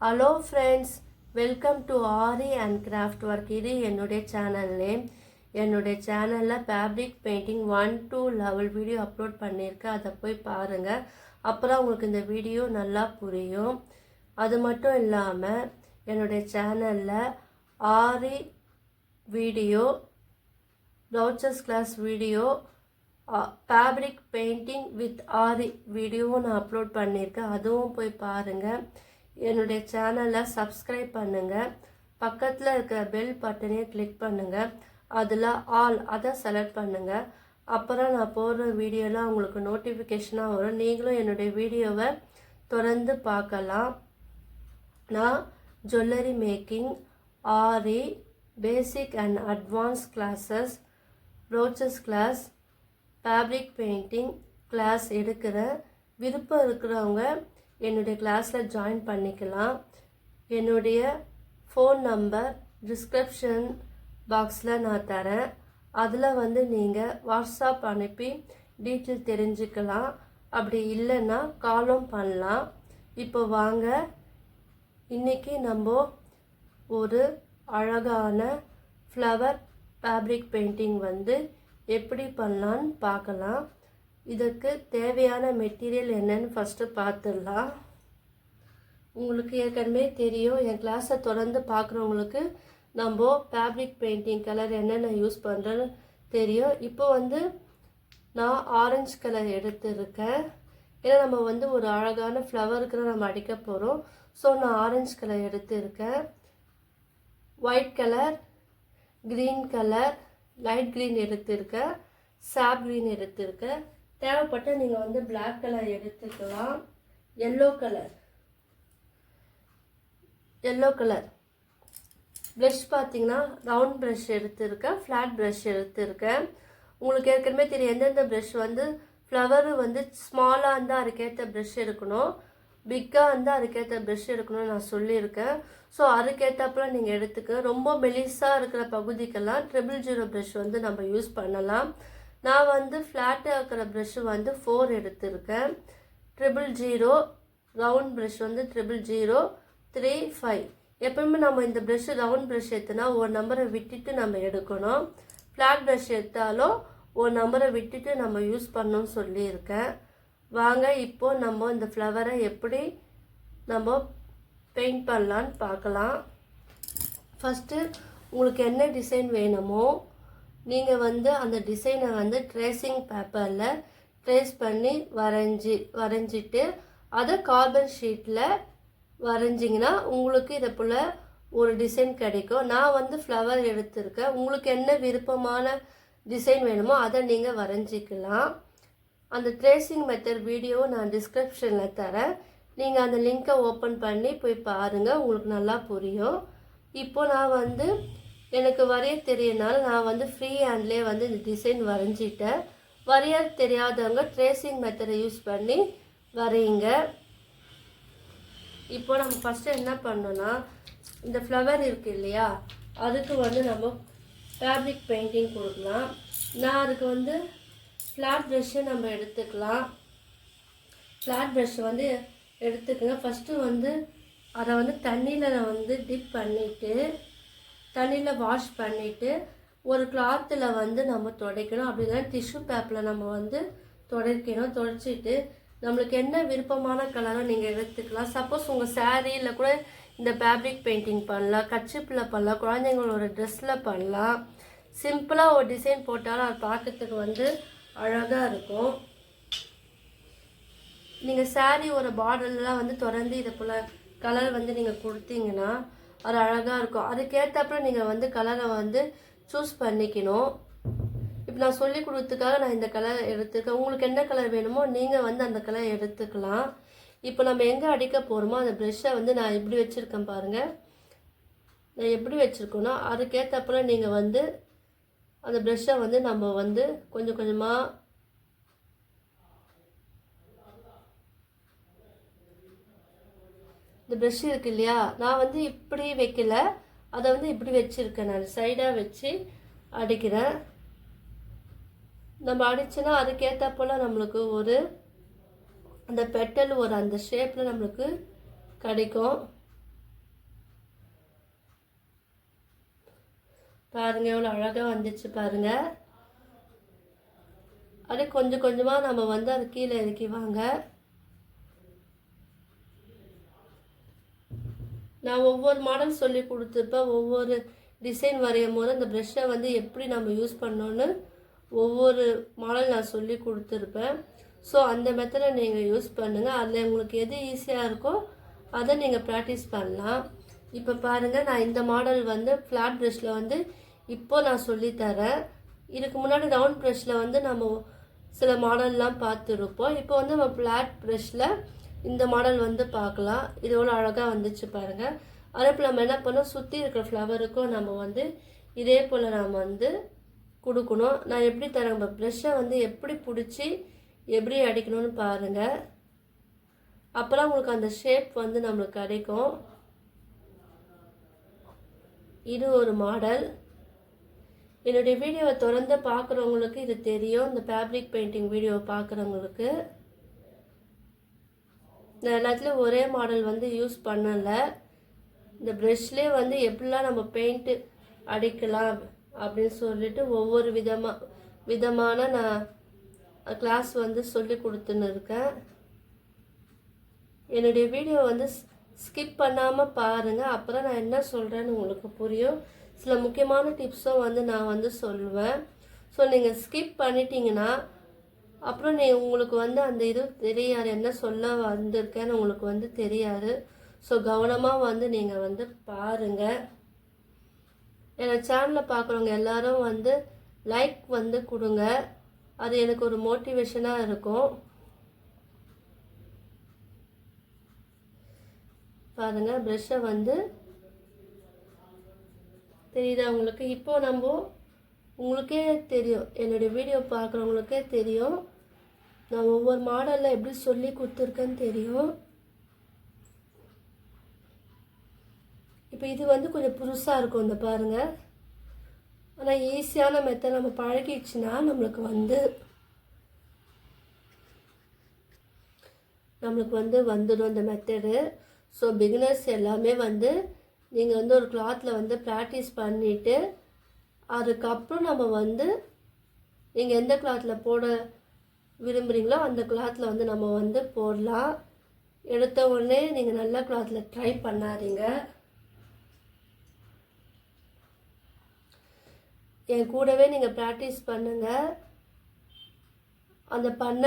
Hello friends, welcome to aari and craft work. இது என்னுடைய channel name. என்னுடைய சேனலில் fabric painting 1-2 level video upload பண்ணியிருக்கேன். அதை போய் பாருங்கள். அப்புறம் உங்களுக்கு இந்த வீடியோ நல்லா புரியும். அது மட்டும் இல்லாமல் என்னுடைய சேனலில் aari video, blouses class video, fabric painting with aari வீடியோவும் நான் அப்லோட் பண்ணியிருக்கேன். அதுவும் போய் பாருங்கள். என்னுடைய சேனலை சப்ஸ்கிரைப் பண்ணுங்கள். பக்கத்தில் இருக்கிற பெல் பட்டனையை கிளிக் பண்ணுங்கள். அதில் ஆல் அதை செலக்ட் பண்ணுங்கள். அப்புறம் நான் போடுற வீடியோலாம் உங்களுக்கு நோட்டிஃபிகேஷனாக வரும். நீங்களும் என்னுடைய வீடியோவை தொடர்ந்து பார்க்கலாம். நான் jewellery making, aari, basic and advance classes, blouses class, fabric painting class எடுக்கிறேன். விருப்பம் இருக்கிறவங்க என்னுடைய கிளாஸில் ஜாயின் பண்ணிக்கலாம். என்னுடைய ஃபோன் நம்பர் டிஸ்கிரிப்ஷன் பாக்ஸில் நான் தரேன். அதில் நீங்கள் வாட்ஸ்அப் அனுப்பி டீட்டெயில் தெரிஞ்சுக்கலாம். அப்படி இல்லைன்னா காலும் பண்ணலாம். இப்போ வாங்க, இன்றைக்கி நம்ம ஒரு அழகான ஃப்ளவர் ஃபேப்ரிக் பெயிண்டிங் எப்படி பண்ணலான்னு பார்க்கலாம். இதுக்கு தேவையான மெட்டீரியல் என்னன்னு ஃபஸ்ட்டு பார்த்துடலாம். உங்களுக்கு ஏற்கனவே தெரியும், என் கிளாஸை தொடர்ந்து பார்க்குறவங்களுக்கு நம்ம ஃபேப்ரிக் பெயிண்டிங் கலர் என்னென்ன யூஸ் பண்ணுறேன்னு தெரியும். இப்போ நான் ஆரஞ்சு கலர் எடுத்துருக்கேன். ஏன்னா நம்ம ஒரு அழகான ஃப்ளவருக்கு நம்ம அடிக்க போகிறோம். ஸோ நான் ஆரஞ்சு கலர் எடுத்துருக்கேன். White colour, green colour, light green எடுத்துருக்கேன், சாப் க்ரீன் எடுத்துருக்கேன். தேவைப்பட்ட நீங்கள் பிளாக் கலர் எடுத்துக்கலாம். எல்லோ கலர் ப்ரஷ் பார்த்தீங்கன்னா ரவுண்ட் ப்ரஷ் எடுத்துருக்கேன், ஃப்ளாட் ப்ரஷ் எடுத்துருக்கேன். உங்களுக்கு ஏற்கனவே தெரியும் எந்தெந்த ப்ரஷ் ஃப்ளவரு ஸ்மாலாக இருந்தால் அதுக்கேற்ற ப்ரஷ் எடுக்கணும், பிக்காக இருந்தால் அதுக்கேற்ற ப்ரஷ் எடுக்கணும்னு நான் சொல்லியிருக்கேன். ஸோ அதுக்கேற்றப்பெல்லாம் நீங்கள் எடுத்துக்க. ரொம்ப மெலிசாக இருக்கிற பகுதிக்கெல்லாம் 000 ப்ரஷ் நம்ம யூஸ் பண்ணலாம். நான் ஃப்ளாட்டாக இருக்கிற ப்ரஷ்ஷு 4 எடுத்திருக்கேன். 000 ரவுண்ட் ப்ரஷ் 00035. எப்பவுமே நம்ம இந்த ப்ரஷ்ஷு ரவுண்ட் ப்ரஷ் எடுத்தோன்னா ஒரு நம்பரை விட்டுட்டு நம்ம எடுக்கணும். ஃப்ளாட் ப்ரஷ் எடுத்தாலும் ஒரு நம்பரை விட்டுட்டு நம்ம யூஸ் பண்ணணும்னு சொல்லியிருக்கேன். வாங்க, இப்போது நம்ம இந்த ஃப்ளவரை எப்படி நம்ம பெயிண்ட் பண்ணலான்னு பார்க்கலாம். ஃபஸ்ட்டு உங்களுக்கு என்ன டிசைன் வேணுமோ நீங்கள் அந்த டிசைனை ட்ரேசிங் பேப்பரில் ட்ரேஸ் பண்ணி வரைஞ்சிட்டு அதை கார்பன் ஷீட்டில் வரைஞ்சிங்கன்னா உங்களுக்கு இதை போல் ஒரு டிசைன் கிடைக்கும். நான் ஃப்ளவர் எடுத்திருக்கேன். உங்களுக்கு என்ன விருப்பமான டிசைன் வேணுமோ அதை நீங்கள் வரைஞ்சிக்கலாம். அந்த ட்ரேசிங் மெத்தட் வீடியோ நான் டிஸ்கிரிப்ஷனில் தரேன். நீங்கள் அந்த லிங்க்கை ஓப்பன் பண்ணி போய் பாருங்கள், உங்களுக்கு நல்லா புரியும். இப்போது நான் எனக்கு வரைய தெரியனால நான் ஃப்ரீ ஹேண்ட்லேயே இந்த டிசைன் வரைஞ்சிட்டேன். வரைய தெரியாதவங்க ட்ரேசிங் மெத்தடை யூஸ் பண்ணி வரையுங்க. இப்போ நம்ம ஃபஸ்ட்டு என்ன பண்ணோன்னா, இந்த ஃப்ளவர் இருக்குது இல்லையா, அதுக்கு நம்ம ஃபேப்ரிக் பெயிண்டிங் கொடுக்கலாம். நான் அதுக்கு ஃப்ளாட் ப்ரஷ்ஷை நம்ம எடுத்துக்கலாம். ஃப்ளாட் ப்ரஷ் எடுத்துக்கங்க. ஃபஸ்ட்டு அதை தண்ணியில் நான் டிப் பண்ணிவிட்டு தண்ணியில் வாஷ் பண்ணிவிட்டு ஒரு கிளாத்தில் நம்ம துடைக்கணும். அப்படி இல்லைன்னா டிஷ்யூ பேப்பரில் நம்ம துடைக்கணும். துடைச்சிட்டு நம்மளுக்கு என்ன விருப்பமான கலரோ நீங்கள் எடுத்துக்கலாம். சப்போஸ் உங்கள் சாரீயில் கூட இந்த ஃபேப்ரிக் பெயிண்டிங் பண்ணலாம், கர்ச்சீஃபில் பண்ணலாம், குழந்தைங்களோட ட்ரெஸ்ஸில் பண்ணலாம். சிம்பிளாக ஒரு டிசைன் போட்டாலும் அது பார்க்கறதுக்கு அழகாக இருக்கும். நீங்கள் சாரீ ஒரு பார்டர்லாம் திறந்து இதை போல் கலர் நீங்கள் கொடுத்தீங்கன்னா அது அழகாக இருக்கும். அதுக்கேற்றப்ப நீங்கள் கலரை சூஸ் பண்ணிக்கணும். இப்போ நான் சொல்லி கொடுத்ததுக்காக நான் இந்த கலர் எடுத்துருக்கேன். உங்களுக்கு என்ன கலர் வேணுமோ நீங்கள் அந்த கலர் எடுத்துக்கலாம். இப்போ நம்ம எங்கே அடிக்க போகிறோமோ அந்த ப்ரெஷ்ஷை நான் எப்படி வச்சுருக்கேன் பாருங்கள். நான் எப்படி வச்சுருக்கோன்னா அதுக்கேற்றப்ப நீங்கள் அந்த ப்ரெஷ்ஷை நம்ம கொஞ்சம் கொஞ்சமாக இந்த ப்ரெஷ் இருக்குது இல்லையா, நான் இப்படி வைக்கல, அதை இப்படி வச்சுருக்கேன். நான் சைடாக வச்சு அடிக்கிறேன். நம்ம அடிச்சோன்னா அதுக்கேற்றப்போல் நம்மளுக்கு அந்த பெட்டல் அந்த ஷேப்பில் நம்மளுக்கு கிடைக்கும். பாருங்கள் எவ்வளோ அழகாக வந்துச்சு பாருங்கள். அப்படியே கொஞ்சம் கொஞ்சமாக நம்ம வந்து அது கீழே இறக்கி வாங்க. நான் ஒவ்வொரு மாடல் சொல்லி கொடுத்துருப்பேன். ஒவ்வொரு டிசைன் வரையும் போது அந்த ப்ரெஷ்ஷை வந்து எப்படி நம்ம யூஸ் பண்ணோன்னு ஒவ்வொரு மாடல் நான் சொல்லி கொடுத்துருப்பேன். ஸோ அந்த மெத்தடை நீங்கள் யூஸ் பண்ணுங்கள். அதில் உங்களுக்கு எது ஈஸியாக இருக்கோ அதை நீங்கள் ப்ராக்டிஸ் பண்ணலாம். இப்போ பாருங்கள், நான் இந்த மாடல் வந்து ஃப்ளாட் ப்ரெஷ்ஷில் வந்து இப்போது நான் சொல்லித்தரேன். இதுக்கு முன்னாடி ரவுண்ட் ப்ரெஷ்ஷில் வந்து நம்ம சில மாடல்லாம் பார்த்துருப்போம். இப்போ வந்து நம்ம ஃப்ளாட் ப்ரெஷ்ஷில் இந்த மாடல் வந்து பார்க்கலாம். இது எவ்வளோ அழகாக வந்துச்சு பாருங்கள். அதே போல் நம்ம என்ன பண்ணோம், சுற்றி இருக்கிற ஃப்ளவருக்கும் நம்ம வந்து இதே போல் நாம் வந்து கொடுக்கணும். நான் எப்படி தரேன், நம்ம ப்ரெஷ்ஷை வந்து எப்படி பிடிச்சி எப்படி அடிக்கணும்னு பாருங்கள். அப்போலாம் உங்களுக்கு அந்த ஷேப் வந்து நம்மளுக்கு கிடைக்கும். இது ஒரு மாடல். என்னுடைய வீடியோவை தொடர்ந்து பார்க்குறவங்களுக்கு இது தெரியும். இந்த ஃபேப்ரிக் பெயிண்டிங் வீடியோவை பார்க்குறவங்களுக்கு நான் எல்லாத்துலேயும் ஒரே மாடல் வந்து யூஸ் பண்ணலை. இந்த ப்ரெஷ்லேயே வந்து எப்படிலாம் நம்ம பெயிண்ட்டு அடிக்கலாம் அப்படின்னு சொல்லிட்டு ஒவ்வொரு விதமான நான் கிளாஸ் வந்து சொல்லி கொடுத்துன்னு இருக்கேன். என்னுடைய வீடியோ வந்து ஸ்கிப் பண்ணாமல் பாருங்கள். அப்புறம் நான் என்ன சொல்கிறேன்னு உங்களுக்கு புரியும். சில முக்கியமான டிப்ஸும் வந்து நான் வந்து சொல்லுவேன். ஸோ நீங்கள் ஸ்கிப் பண்ணிட்டீங்கன்னா அப்புறம் உங்களுக்கு வந்து அந்த இது தெரியாது, என்ன சொல்ல வந்திருக்கேன்னு உங்களுக்கு வந்து தெரியாது. ஸோ கவனமாக வந்து நீங்கள் வந்து பாருங்கள். என்னோடய சேனலில் பார்க்குறவங்க எல்லோரும் வந்து லைக் வந்து கொடுங்க. அது எனக்கு ஒரு மோட்டிவேஷனாக இருக்கும். பாருங்கள், ப்ரெஷ்ஷை வந்து தெரியுதா உங்களுக்கு? இப்போது உங்களுக்கே தெரியும், என்னுடைய வீடியோ பார்க்குறவங்களுக்கே தெரியும் நான் ஒவ்வொரு மாடலில் எப்படி சொல்லி கொடுத்துருக்கேன்னு தெரியும். இப்போ இது வந்து கொஞ்சம் புதுசாக இருக்கும் இந்த பாருங்கள். ஆனால் ஈஸியான மெத்தட் நம்ம பழகிடுச்சுன்னா நம்மளுக்கு வந்து வந்துடும் இந்த மெத்தடு. ஸோ பிகினர்ஸ் எல்லாமே வந்து நீங்கள் வந்து ஒரு கிளாத்தில் வந்து ப்ராக்டிஸ் பண்ணிவிட்டு அதுக்கப்புறம் நம்ம வந்து நீங்கள் எந்த கிளாத்தில் போட விரும்புகிறீங்களோ அந்த கிளாத்தில் வந்து நம்ம வந்து போடலாம். எடுத்த உடனே நீங்கள் நல்ல கிளாத்தில் ட்ரை பண்ணாதீங்க. என் கூடவே நீங்கள் ப்ராக்டிஸ் பண்ணுங்கள். அந்த பண்ண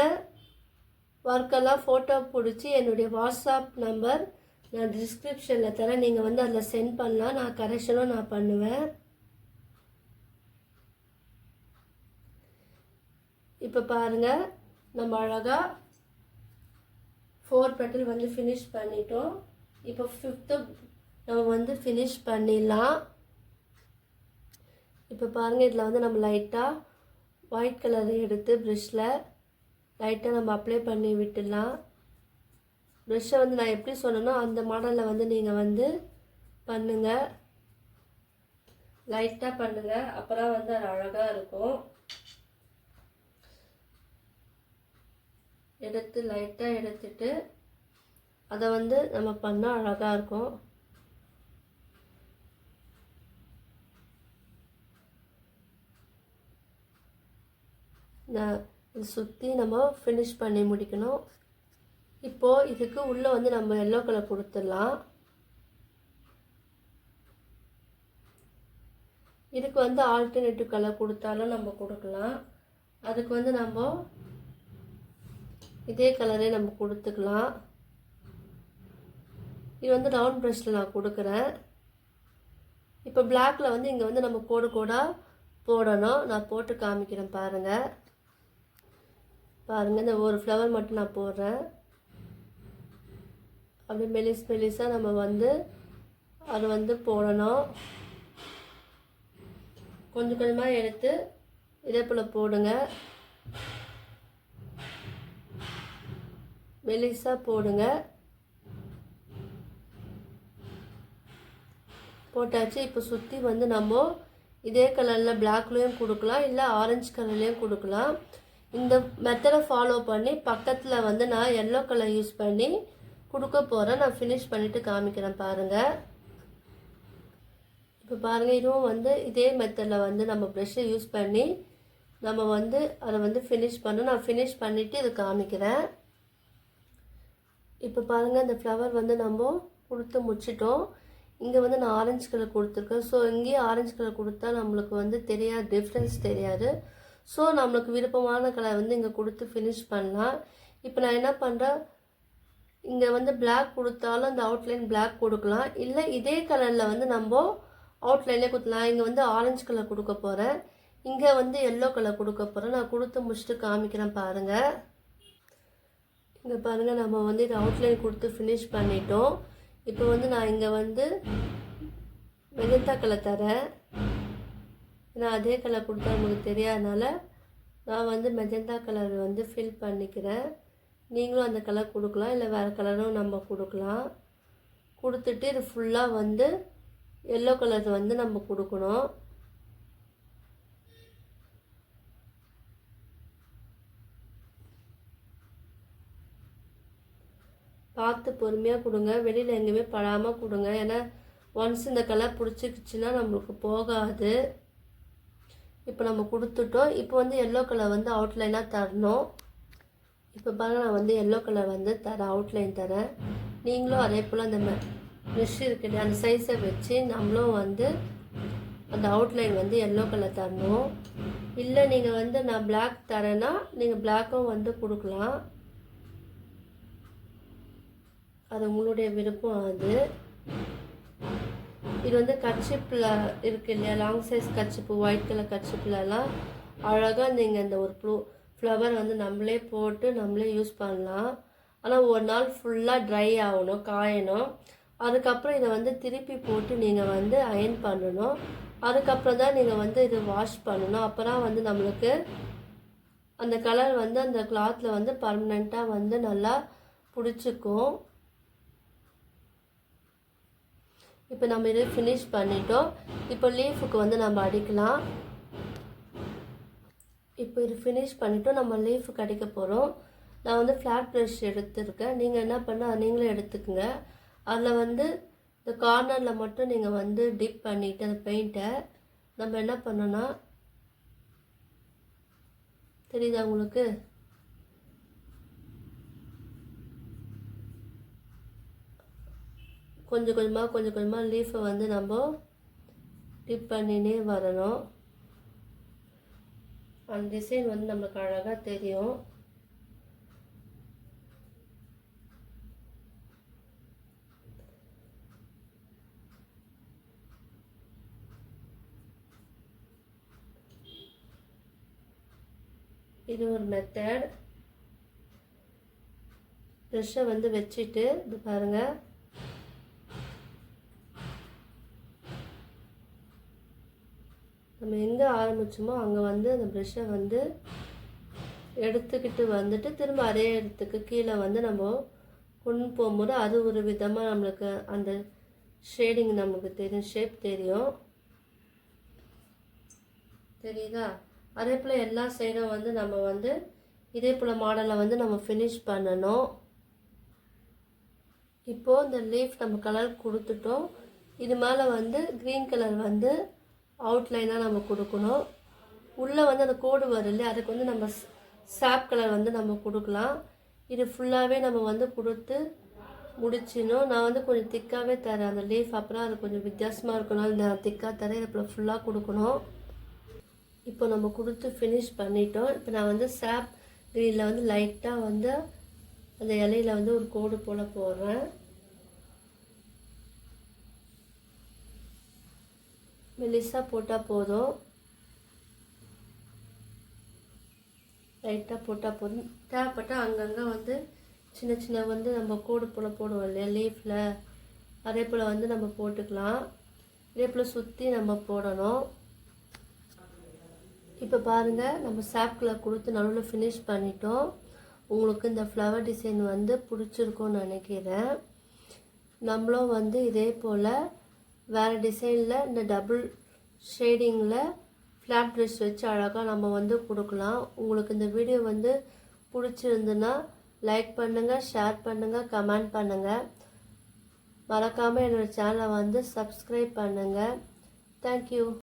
ஒர்க்கெல்லாம் ஃபோட்டோ பிடிச்சி என்னுடைய வாட்ஸ்அப் நம்பர் நான் டிஸ்கிரிப்ஷனில் தரேன். நீங்கள் வந்து அதில் சென்ட் பண்ணலாம். நான் கரெக்ஷனும் நான் பண்ணுவேன். இப்போ பாருங்கள், நம்ம அழகாக 4 பெட்டல் வந்து ஃபினிஷ் பண்ணிட்டோம். இப்போ 5th நம்ம வந்து ஃபினிஷ் பண்ணிடலாம். இப்போ பாருங்கள், இதில் வந்து நம்ம லைட்டாக ஒயிட் கலரை எடுத்து ப்ரெஷ்ஷில் லைட்டாக நம்ம அப்ளை பண்ணி விட்டுடலாம். ப்ரெஷ்ஷை வந்து நான் எப்படி சொன்னேனோ அந்த மாடலில் வந்து நீங்கள் வந்து பண்ணுங்கள். லைட்டாக பண்ணுங்கள், அப்புறம் வந்து அது அழகாக இருக்கும். எடுத்து லைட்டாக எடுத்துட்டு அதை வந்து நம்ம பண்ணால் அழகாக இருக்கும். இது சுற்றி நம்ம ஃபினிஷ் பண்ணி முடிக்கணும். இப்போது இதுக்கு உள்ளே வந்து நம்ம எல்லோ கலர் கொடுத்துடலாம். இதுக்கு வந்து ஆல்டர்னேட்டிவ் கலர் கொடுத்தாலும் நம்ம கொடுக்கலாம். அதுக்கு வந்து நம்ம இதே கலரே நம்ம கொடுத்துக்கலாம். இது வந்து ரவுண்ட் ப்ரஷில் நான் கொடுக்குறேன். இப்போ பிளாக்கில் வந்து இங்கே வந்து நம்ம கோடு கோடாக போடணும். நான் போட்டு காமிக்கிறேன் பாருங்கள். இந்த ஒரு ஃப்ளவர் மட்டும் நான் போடுறேன். அப்படி மெலிசாக நம்ம வந்து அது வந்து போடணும். கொஞ்சம் கொஞ்சமாக எடுத்து இதே போல் போடுங்க. மெலிசாக போடுங்க. போட்டாச்சு. இப்போ சுற்றி வந்து நம்ம இதே கலரில் பிளாக்லேயும் கொடுக்கலாம், இல்லை ஆரஞ்சு கலர்லேயும் கொடுக்கலாம். இந்த மெத்தடை ஃபாலோ பண்ணி பக்கத்தில் வந்து நான் எல்லோ கலர் யூஸ் பண்ணி கொடுக்க போகிறேன். நான் ஃபினிஷ் பண்ணிவிட்டு காமிக்கிறேன் பாருங்கள். இப்போ இப்போ பாருங்கள், இதுவும் வந்து இதே மெத்தடில் வந்து நம்ம ப்ரெஷ்ஷை யூஸ் பண்ணி நம்ம வந்து அதை வந்து ஃபினிஷ் பண்ணணும். நான் ஃபினிஷ் பண்ணிவிட்டு இதை காமிக்கிறேன். இப்போ பாருங்கள், இந்த ஃப்ளவர் வந்து நம்ம கொடுத்து முடிச்சிட்டோம். இங்கே வந்து நான் ஆரஞ்சு கலர் கொடுத்துருக்கேன். ஸோ இங்கேயும் ஆரஞ்சு கலர் கொடுத்தா நம்மளுக்கு வந்து தெரியாது, டிஃப்ரென்ஸ் தெரியாது. ஸோ நம்மளுக்கு விருப்பமான கலர் வந்து இங்கே கொடுத்து ஃபினிஷ் பண்ணலாம். இப்போ நான் என்ன பண்ணுறேன், இங்கே வந்து பிளாக் கொடுத்தாலும் அந்த அவுட்லைன் பிளாக் கொடுக்கலாம், இல்லை இதே கலரில் வந்து நம்ம அவுட்லைனே கொடுக்கலாம். இங்கே வந்து ஆரஞ்சு கலர் கொடுக்க போகிறேன், இங்கே வந்து எல்லோ கலர் கொடுக்க போகிறேன். நான் கொடுத்து முடிச்சுட்டு காமிக்கிறேன் பாருங்கள். இங்கே பாருங்கள், நம்ம வந்து இது அவுட்லைன் கொடுத்து ஃபினிஷ் பண்ணிட்டோம். இப்போ வந்து நான் இங்கே வந்து மெஜந்தா கலர் தரேன். நான் அதே கலர் கொடுத்தா உங்களுக்கு தெரியாதனால நான் வந்து மெஜந்தா கலர் வந்து ஃபில் பண்ணிக்கிறேன். நீங்களும் அந்த கலர் கொடுக்கலாம், இல்லை வேறு கலரும் நம்ம கொடுக்கலாம். கொடுத்துட்டு இது ஃபுல்லாக வந்து எல்லோ கலர் வந்து நம்ம கொடுக்கணும். பார்த்து பொறுமையாக கொடுங்க, வெளியில் எங்கேயுமே படாமல் கொடுங்க. ஏன்னா ஒன்ஸ் இந்த கலர் பிடிச்சிக்கிச்சின்னா நம்மளுக்கு போகாது. இப்போ நம்ம கொடுத்துட்டோம். இப்போ வந்து எல்லோ கலர் வந்து அவுட்லைனாக தரணும். இப்போ பாருங்கள், நான் வந்து எல்லோ கலர் வந்து அவுட்லைன் தரேன். நீங்களும் அதே போல் அந்த ப்ரெஷ் இருக்குது அந்த சைஸை வச்சு நம்மளும் வந்து அந்த அவுட்லைன் வந்து எல்லோ கலர் தரணும். இல்லை நீங்கள் வந்து நான் பிளாக் தரேன்னா நீங்கள் பிளாக்கும் வந்து கொடுக்கலாம், அது உங்களுடைய விருப்பம். அது இது வந்து கர்ச்சிப்பில் இருக்குது இல்லையா, long size kerchief, white colour கர்ச்சிப்லலாம் அழகாக நீங்கள் இந்த ஒரு ஃப்ளவர் வந்து நம்மளே போட்டு நம்மளே யூஸ் பண்ணலாம். ஆனால் ஒரு நாள் ஃபுல்லாக ட்ரை ஆகணும், காயணும். அதுக்கப்புறம் இதை வந்து திருப்பி போட்டு நீங்கள் வந்து அயன் பண்ணணும். அதுக்கப்புறம் தான் நீங்கள் வந்து இதை வாஷ் பண்ணணும். அப்போ தான் வந்து நம்மளுக்கு அந்த கலர் வந்து அந்த கிளாத்தில் வந்து பர்மனெண்ட்டாக வந்து நல்லா பிடிச்சிக்கும். இப்போ நம்ம இதை ஃபினிஷ் பண்ணிட்டோம். இப்போ லீஃபுக்கு வந்து நம்ம அடிக்கலாம். இப்போ இது ஃபினிஷ் பண்ணிவிட்டோம். நம்ம லீஃபுக்கு அடிக்க போகிறோம். நான் வந்து ஃப்ளாட் ப்ரஷ் எடுத்துருக்கேன். நீங்கள் என்ன பண்ணால் நீங்களே எடுத்துக்கோங்க. அதில் வந்து இந்த கார்னரில் மட்டும் நீங்கள் வந்து டிப் பண்ணிவிட்டு அந்த பெயிண்ட்டை நம்ம என்ன பண்ணோன்னா, தெரியுதா உங்களுக்கு, கொஞ்சம் கொஞ்சமாக லீஃபை வந்து நம்ம டிப் பண்ணினே வரணும். அந்த டிசைன் வந்து நம்மளுக்கு அழகாக தெரியும். இது ஒரு மெத்தட். ப்ரெஷ்ஷை வந்து வச்சுட்டு இது பாருங்கள், நம்ம எங்கே ஆரம்பிச்சோமோ அங்கே வந்து அந்த ப்ரெஷ்ஷை வந்து எடுத்துக்கிட்டு வந்துட்டு திரும்ப அதே இடத்துக்கு கீழே வந்து நம்ம கொண்டு போகும்போது அது ஒரு விதமாக நம்மளுக்கு அந்த ஷேடிங் நமக்கு தெரியும், ஷேப் தெரியும். தெரியுதா? அதே போல் எல்லா சைடும் வந்து நம்ம வந்து இதே போல் மாடலை வந்து நம்ம ஃபினிஷ் பண்ணணும். இப்போது இந்த லீஃப் நம்ம கலர் கொடுத்துட்டோம். இது மேலே வந்து க்ரீன் கலர் வந்து அவுட்லைனாக நம்ம கொடுக்கணும். உள்ளே வந்து அந்த கோடு வரும் இல்லையா, அதுக்கு வந்து நம்ம சாப் கலர் வந்து நம்ம கொடுக்கலாம். இது ஃபுல்லாகவே நம்ம வந்து கொடுத்து முடிச்சிடணும். நான் வந்து கொஞ்சம் திக்காகவே தரேன் அந்த லீஃப், அப்புறம் அது கொஞ்சம் வித்தியாசமாக இருக்கணும். நான் திக்காக தரேன், இதை ஃபுல்லாக கொடுக்கணும். இப்போ நம்ம கொடுத்து ஃபினிஷ் பண்ணிட்டோம். இப்போ நான் வந்து சாப் க்ரீனில் வந்து லைட்டாக வந்து அந்த இலையில் வந்து ஒரு கோடு போல் போடுறேன். மெலிசாக போட்டால் போதும், லைட்டாக போட்டால் போதும். தேவைப்பட்டால் அங்கங்கே வந்து சின்ன சின்ன வந்து நம்ம கோடு போல் போடுவோம் இல்லையா லீஃபில், அதே போல் வந்து நம்ம போட்டுக்கலாம். இதே போல் சுற்றி நம்ம போடணும். இப்போ பாருங்கள், நம்ம சாப்கில் கொடுத்து நடுவில் ஃபினிஷ் பண்ணிட்டோம். உங்களுக்கு இந்த ஃப்ளவர் டிசைன் வந்து பிடிச்சிருக்கும்னு நினைக்கிறேன். நம்மளும் வந்து இதே போல் வேறு டிசைனில் இந்த டபுள் ஷேடிங்கில் ஃப்ளாட் ப்ரஷ் வச்சு அழகாக நம்ம வந்து கொடுக்கலாம். உங்களுக்கு இந்த வீடியோ வந்து பிடிச்சிருந்துன்னா லைக் பண்ணுங்கள், ஷேர் பண்ணுங்கள், கமெண்ட் பண்ணுங்கள். மறக்காமல் என்னோடய சேனலை வந்து சப்ஸ்கிரைப் பண்ணுங்கள். தேங்க்யூ.